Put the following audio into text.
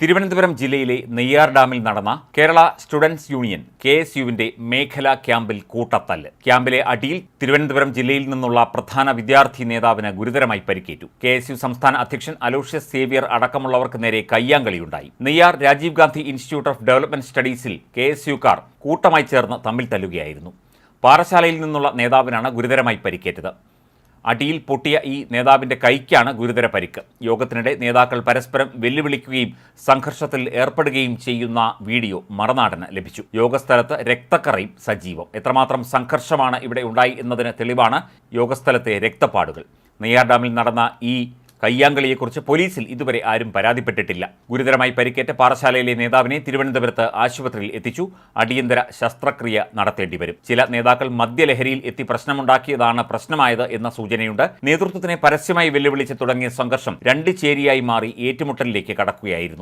തിരുവനന്തപുരം ജില്ലയിലെ നെയ്യാർ ഡാമിൽ നടന്ന കേരള സ്റ്റുഡൻസ് യൂണിയൻ KSUവിന്റെ മേഖലാ ക്യാമ്പിൽ കൂട്ടത്തല്ല്. ക്യാമ്പിലെ അടിയിൽ തിരുവനന്തപുരം ജില്ലയിൽ നിന്നുള്ള പ്രധാന വിദ്യാർത്ഥി നേതാവിന് ഗുരുതരമായി പരിക്കേറ്റു. KSU സംസ്ഥാന അധ്യക്ഷൻ അലോഷ്യസ് സേവ്യർ അടക്കമുള്ളവർക്ക് നേരെ കയ്യാങ്കളിയുണ്ടായി. Neyyar Rajiv Gandhi institute of development സ്റ്റഡീസിൽ KSUക്കാർ കൂട്ടമായി ചേർന്ന് തമ്മിൽ തല്ലുകയായിരുന്നു. പാറശാലയിൽ നിന്നുള്ള നേതാവിനാണ് ഗുരുതരമായി പരിക്കേറ്റത്. അടിയിൽ പൊട്ടിയ ഈ നേതാവിന്റെ കൈക്കാണ് ഗുരുതര പരിക്ക്. യോഗത്തിനിടെ നേതാക്കൾ പരസ്പരം വെല്ലുവിളിക്കുകയും സംഘർഷത്തിൽ ഏർപ്പെടുകയും ചെയ്യുന്ന വീഡിയോ മറുനാടന് ലഭിച്ചു. യോഗസ്ഥലത്ത് രക്തക്കറയും സജീവം. എത്രമാത്രം സംഘർഷമാണ് ഇവിടെ ഉണ്ടായി എന്നതിന് തെളിവാണ് യോഗസ്ഥലത്തെ രക്തപ്പാടുകൾ. നെയ്യാർ ഡാമിൽ നടന്ന ഈ കയ്യാങ്കളിയെക്കുറിച്ച് പോലീസിൽ ഇതുവരെ ആരും പരാതിപ്പെട്ടിട്ടില്ല. ഗുരുതരമായി പരിക്കേറ്റ പാറശാലയിലെ നേതാവിനെ തിരുവനന്തപുരത്ത് ആശുപത്രിയിൽ എത്തിച്ചു. അടിയന്തര ശസ്ത്രക്രിയ നടത്തേണ്ടി വരും. ചില നേതാക്കൾ മദ്യലഹരിയിൽ എത്തി പ്രശ്നമുണ്ടാക്കിയതാണ് പ്രശ്നമായത് എന്ന സൂചനയുണ്ട്. നേതൃത്വത്തിനെ പരസ്യമായി വെല്ലുവിളിച്ച് തുടങ്ങിയ സംഘർഷം രണ്ട് ചേരിയായി മാറി ഏറ്റുമുട്ടലിലേക്ക് കടക്കുകയായിരുന്നു.